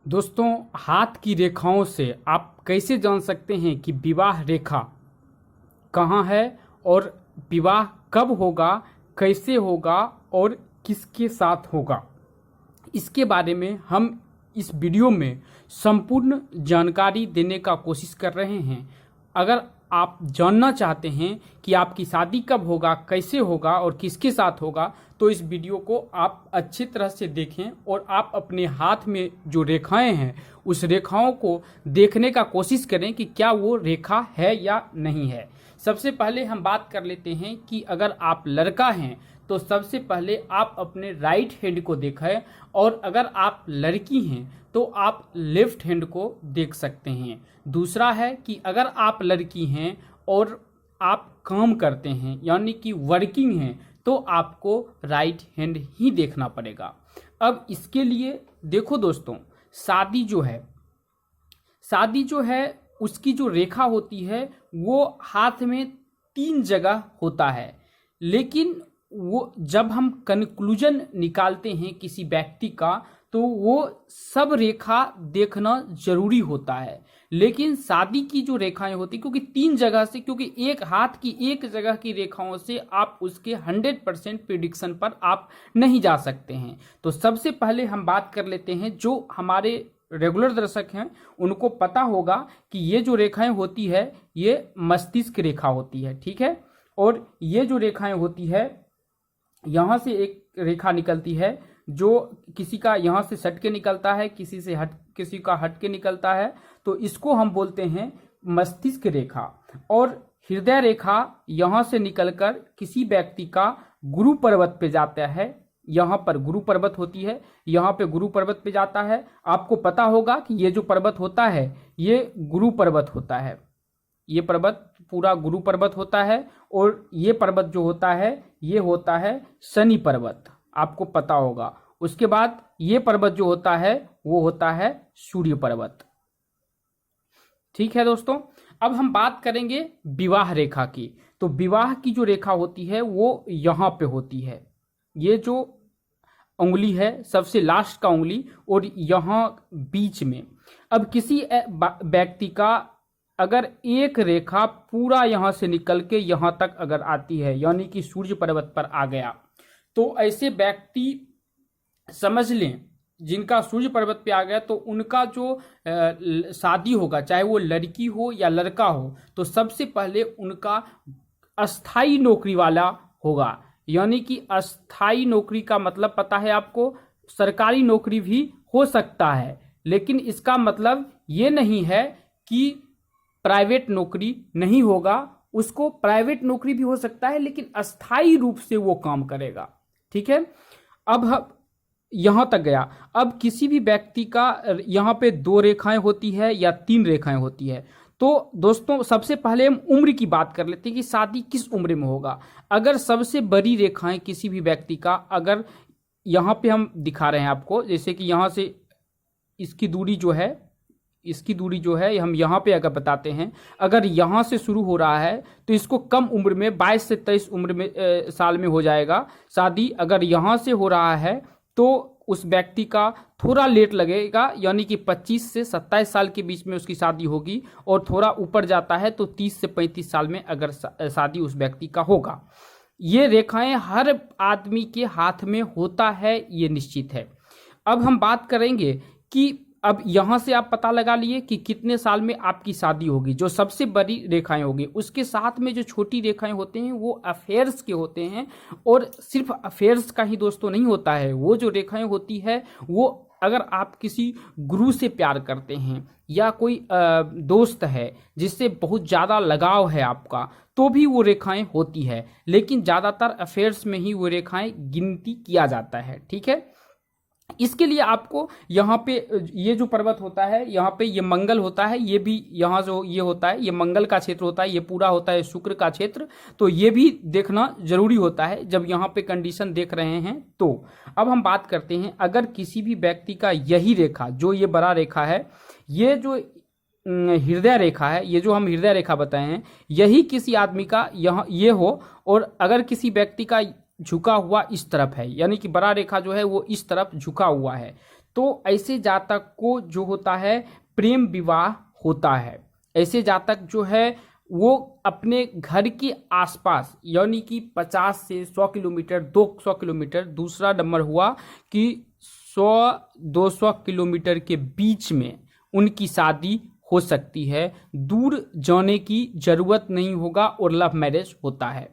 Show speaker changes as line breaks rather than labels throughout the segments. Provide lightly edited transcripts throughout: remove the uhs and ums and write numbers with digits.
दोस्तों, हाथ की रेखाओं से आप कैसे जान सकते हैं कि विवाह रेखा कहाँ है और विवाह कब होगा, कैसे होगा और किसके साथ होगा। इसके बारे में हम इस वीडियो में संपूर्ण जानकारी देने का कोशिश कर रहे हैं। अगर आप जानना चाहते हैं कि आपकी शादी कब होगा, कैसे होगा और किसके साथ होगा, तो इस वीडियो को आप अच्छी तरह से देखें और आप अपने हाथ में जो रेखाएं हैं उस रेखाओं को देखने का कोशिश करें कि क्या वो रेखा है या नहीं है। सबसे पहले हम बात कर लेते हैं कि अगर आप लड़का हैं तो सबसे पहले आप अपने राइट हैंड को देखें और अगर आप लड़की हैं तो आप लेफ्ट हैंड को देख सकते हैं। दूसरा है कि अगर आप लड़की हैं और आप काम करते हैं यानी कि वर्किंग हैं तो आपको राइट हैंड ही देखना पड़ेगा। अब इसके लिए देखो दोस्तों, शादी जो है उसकी जो रेखा होती है वो हाथ में 3 जगह होता है, लेकिन वो जब हम कंक्लूजन निकालते हैं किसी व्यक्ति का तो वो सब रेखा देखना जरूरी होता है। लेकिन शादी की जो रेखाएं होती, क्योंकि 3 जगह से, क्योंकि एक हाथ की एक जगह की रेखाओं से आप उसके 100% प्रिडिक्शन पर आप नहीं जा सकते हैं। तो सबसे पहले हम बात कर लेते हैं, जो हमारे रेगुलर दर्शक हैं उनको पता होगा कि ये जो रेखाएं होती है ये मस्तिष्क रेखा होती है, ठीक है। और ये जो रेखाएं होती है, यहाँ से एक रेखा निकलती है जो किसी का यहाँ से सट के निकलता है, किसी का हट के निकलता है, तो इसको हम बोलते हैं मस्तिष्क रेखा। और हृदय रेखा यहाँ से निकलकर किसी व्यक्ति का गुरु पर्वत पे जाता है, यहाँ पर गुरु पर्वत होती है, यहाँ पे गुरु पर्वत पे जाता है। आपको पता होगा कि ये जो पर्वत होता है ये गुरु पर्वत होता है, ये पर्वत पूरा गुरु पर्वत होता है। और ये पर्वत जो होता है ये होता है शनि पर्वत, आपको पता होगा। उसके बाद ये पर्वत जो होता है वो होता है सूर्य पर्वत, ठीक है दोस्तों। अब हम बात करेंगे विवाह रेखा की। तो विवाह की जो रेखा होती है वो यहाँ पे होती है, ये जो उंगली है सबसे लास्ट का उंगली और यहाँ बीच में। अब किसी व्यक्ति का अगर एक रेखा पूरा यहाँ से निकल के यहाँ तक अगर आती है यानी कि सूर्य पर्वत पर आ गया, तो ऐसे व्यक्ति समझ लें जिनका सूर्य पर्वत पे आ गया तो उनका जो शादी होगा, चाहे वो लड़की हो या लड़का हो, तो सबसे पहले उनका अस्थाई नौकरी वाला होगा। यानी कि अस्थाई नौकरी का मतलब पता है आपको, सरकारी नौकरी भी हो सकता है, लेकिन इसका मतलब ये नहीं है कि प्राइवेट नौकरी नहीं होगा। उसको प्राइवेट नौकरी भी हो सकता है लेकिन अस्थाई रूप से वो काम करेगा, ठीक है। अब यहां तक गया। अब किसी भी व्यक्ति का यहाँ पे 2 रेखाएं होती है या 3 रेखाएं होती है। तो दोस्तों सबसे पहले हम उम्र की बात कर लेते हैं कि शादी किस उम्र में होगा। अगर सबसे बड़ी रेखाएं किसी भी व्यक्ति का, अगर यहाँ पे हम दिखा रहे हैं आपको, जैसे कि यहाँ से इसकी दूरी जो है हम यहाँ पे अगर बताते हैं, अगर यहाँ से शुरू हो रहा है तो इसको कम उम्र में 22 से 23 उम्र में साल में हो जाएगा शादी। अगर यहाँ से हो रहा है तो उस व्यक्ति का थोड़ा लेट लगेगा, यानी कि 25 से 27 साल के बीच में उसकी शादी होगी। और थोड़ा ऊपर जाता है तो 30 से 35 साल में अगर शादी उस व्यक्ति का होगा। ये रेखाएं हर आदमी के हाथ में होता है, ये निश्चित है। अब हम बात करेंगे कि अब यहाँ से आप पता लगा लिए कि कितने साल में आपकी शादी होगी, जो सबसे बड़ी रेखाएं होगी। उसके साथ में जो छोटी रेखाएं होते हैं वो अफेयर्स के होते हैं, और सिर्फ अफेयर्स का ही दोस्तों नहीं होता है। वो जो रेखाएं होती है वो अगर आप किसी गुरु से प्यार करते हैं या कोई दोस्त है जिससे बहुत ज़्यादा लगाव है आपका, तो भी वो रेखाएं होती है, लेकिन ज़्यादातर अफेयर्स में ही वो रेखाएं गिनती किया जाता है, ठीक है। इसके लिए आपको यहाँ पे ये जो पर्वत होता है, यहाँ पे ये मंगल होता है, ये भी यहाँ जो ये होता है ये मंगल का क्षेत्र होता है, ये पूरा होता है शुक्र का क्षेत्र। तो ये भी देखना जरूरी होता है जब यहाँ पे कंडीशन देख रहे हैं। तो अब हम बात करते हैं, अगर किसी भी व्यक्ति का यही रेखा, जो ये बड़ा रेखा है, ये जो हृदय रेखा है, ये जो हम हृदय रेखा बताए हैं, यही किसी आदमी का यहाँ ये हो, और अगर किसी व्यक्ति का झुका हुआ इस तरफ है, यानी कि बड़ा रेखा जो है वो इस तरफ झुका हुआ है, तो ऐसे जातक को जो होता है प्रेम विवाह होता है। ऐसे जातक जो है वो अपने घर के आसपास यानी कि 50 से 100 किलोमीटर, 200 किलोमीटर, दूसरा नंबर हुआ कि 100-200 किलोमीटर के बीच में उनकी शादी हो सकती है। दूर जाने की जरूरत नहीं होगा और लव मैरिज होता है।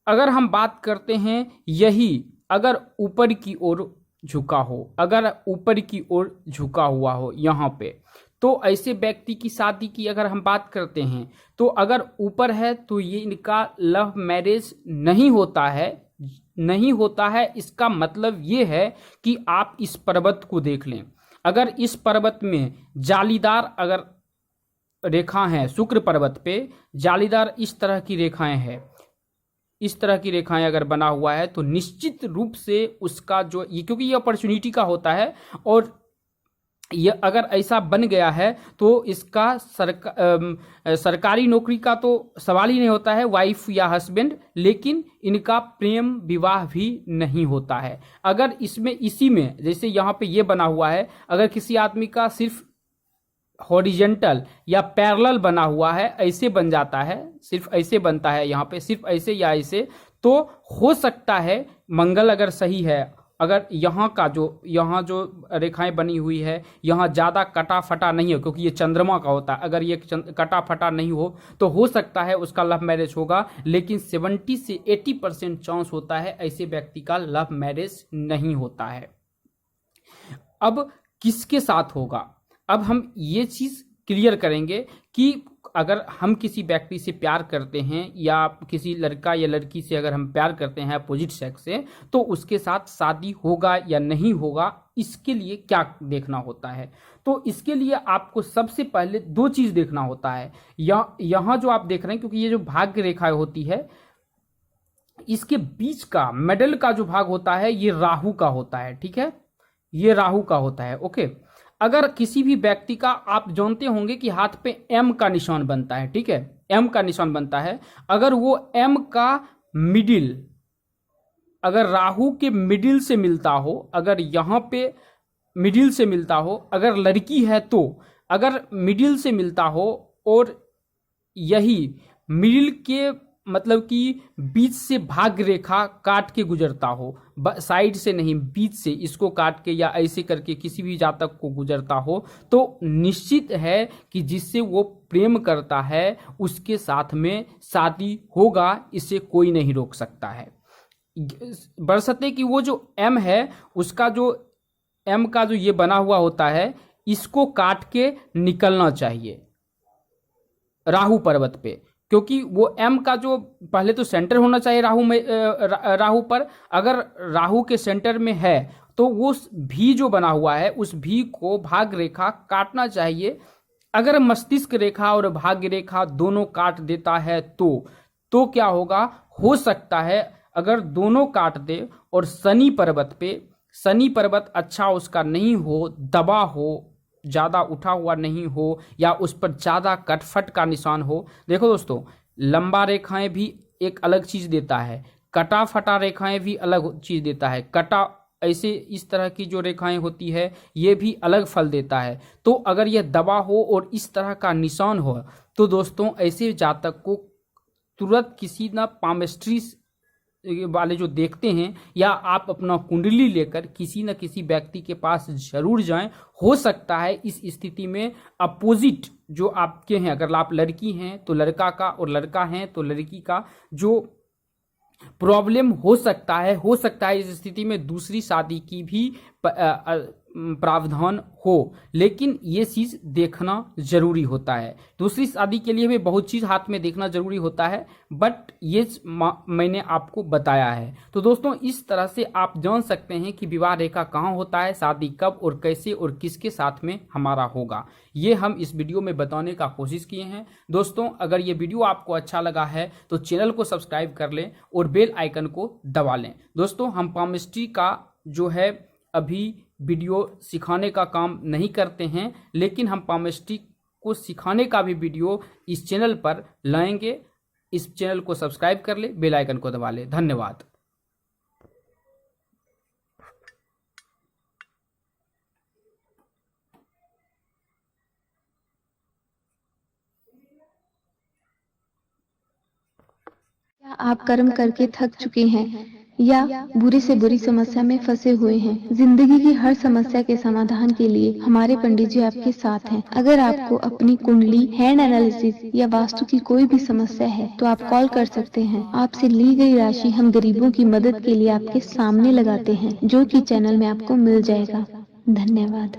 अगर हम बात करते हैं यही अगर ऊपर की ओर झुका हो, अगर ऊपर की ओर झुका हुआ हो यहाँ पे, तो ऐसे व्यक्ति की शादी की अगर हम बात करते हैं तो अगर ऊपर है तो ये इनका लव मैरिज नहीं होता है, नहीं होता है। इसका मतलब ये है कि आप इस पर्वत को देख लें, अगर इस पर्वत में जालीदार अगर रेखा है, शुक्र पर्वत पे जालीदार इस तरह की रेखाएं हैं, इस तरह की रेखाएं अगर बना हुआ है तो निश्चित रूप से उसका जो ये, क्योंकि ये अपॉर्चुनिटी का होता है और ये अगर ऐसा बन गया है तो इसका सरकारी नौकरी का तो सवाल ही नहीं होता है, वाइफ या हस्बैंड, लेकिन इनका प्रेम विवाह भी नहीं होता है। अगर इसमें इसी में जैसे यहाँ पे ये बना हुआ है, अगर किसी आदमी का सिर्फ हॉरिजेंटल या पैरेलल बना हुआ है, ऐसे बन जाता है, सिर्फ ऐसे बनता है यहाँ पे, सिर्फ ऐसे या ऐसे, तो हो सकता है मंगल अगर सही है, अगर यहाँ का जो यहाँ जो रेखाएं बनी हुई है यहाँ ज़्यादा कटा फटा नहीं हो, क्योंकि ये चंद्रमा का होता है, अगर ये कटा फटा नहीं हो तो सकता है उसका लव मैरिज होगा, लेकिन 70 से 80% चांस होता है ऐसे व्यक्ति का लव मैरिज नहीं होता है। अब किसके साथ होगा, अब हम ये चीज़ क्लियर करेंगे कि अगर हम किसी व्यक्ति से प्यार करते हैं या किसी लड़का या लड़की से अगर हम प्यार करते हैं अपोजिट सेक्स से, तो उसके साथ शादी होगा या नहीं होगा, इसके लिए क्या देखना होता है। तो इसके लिए आपको सबसे पहले दो चीज़ देखना होता है। यहाँ जो आप देख रहे हैं, क्योंकि ये जो भाग्य रेखा होती है इसके बीच का मेडल का जो भाग होता है ये राहु का होता है, ठीक है, ये राहु का होता है। ओके, अगर किसी भी व्यक्ति का आप जानते होंगे कि हाथ पे एम का निशान बनता है, ठीक है, एम का निशान बनता है, अगर वो एम का मिडिल अगर राहु के मिडिल से मिलता हो, अगर यहाँ पे मिडिल से मिलता हो, अगर लड़की है तो अगर मिडिल से मिलता हो और यही मिडिल के मतलब कि बीच से भाग्य रेखा काट के गुजरता हो, साइड से नहीं बीच से इसको काट के या ऐसे करके किसी भी जातक को गुजरता हो, तो निश्चित है कि जिससे वो प्रेम करता है उसके साथ में शादी होगा, इसे कोई नहीं रोक सकता है। बरसते कि वो जो एम है उसका जो एम का जो ये बना हुआ होता है इसको काट के निकलना चाहिए राहु पर्वत पे, क्योंकि वो एम का जो पहले तो सेंटर होना चाहिए राहु में, राहु पर अगर राहु के सेंटर में है तो वो भी जो बना हुआ है उस भी को भाग्य रेखा काटना चाहिए। अगर मस्तिष्क रेखा और भाग्य रेखा दोनों काट देता है तो क्या होगा, हो सकता है अगर दोनों काट दे और शनि पर्वत पे, शनि पर्वत अच्छा उसका नहीं हो, दबा हो, ज़्यादा उठा हुआ नहीं हो या उस पर ज़्यादा कटफट का निशान हो। देखो दोस्तों, लंबा रेखाएं भी एक अलग चीज़ देता है, कटा फटा रेखाएं भी अलग चीज़ देता है। कटा ऐसे इस तरह की जो रेखाएं होती है ये भी अलग फल देता है। तो अगर यह दबा हो और इस तरह का निशान हो तो दोस्तों ऐसे जातक को तुरंत किसी ना पामिस्ट्री वाले जो देखते हैं या आप अपना कुंडली लेकर किसी न किसी व्यक्ति के पास जरूर जाएं। हो सकता है इस स्थिति में अपोजिट जो आपके हैं, अगर आप लड़की हैं तो लड़का का और लड़का हैं तो लड़की का जो प्रॉब्लम हो सकता है इस स्थिति में दूसरी शादी की भी प्रावधान हो, लेकिन ये चीज़ देखना जरूरी होता है। दूसरी शादी के लिए भी बहुत चीज़ हाथ में देखना जरूरी होता है, बट ये मैंने आपको बताया है। तो दोस्तों इस तरह से आप जान सकते हैं कि विवाह रेखा कहाँ होता है, शादी कब और कैसे और किसके साथ में हमारा होगा, ये हम इस वीडियो में बताने का कोशिश किए हैं। दोस्तों अगर ये वीडियो आपको अच्छा लगा है तो चैनल को सब्सक्राइब कर लें और बेल आइकन को दबा लें। दोस्तों हम पामिस्ट्री का जो है अभी वीडियो सिखाने का काम नहीं करते हैं, लेकिन हम पामिस्ट्री को सिखाने का भी वीडियो इस चैनल पर लाएंगे। इस चैनल को सब्सक्राइब कर ले, बेल आइकन को दबा ले। धन्यवाद।
आप कर्म करके थक चुके हैं या बुरी से बुरी समस्या में फंसे हुए हैं। जिंदगी की हर समस्या के समाधान के लिए हमारे पंडित जी आपके साथ हैं। अगर आपको अपनी कुंडली, हैंड एनालिसिस या वास्तु की कोई भी समस्या है तो आप कॉल कर सकते हैं। आपसे ली गई राशि हम गरीबों की मदद के लिए आपके सामने लगाते हैं, जो कि चैनल में आपको मिल जाएगा। धन्यवाद।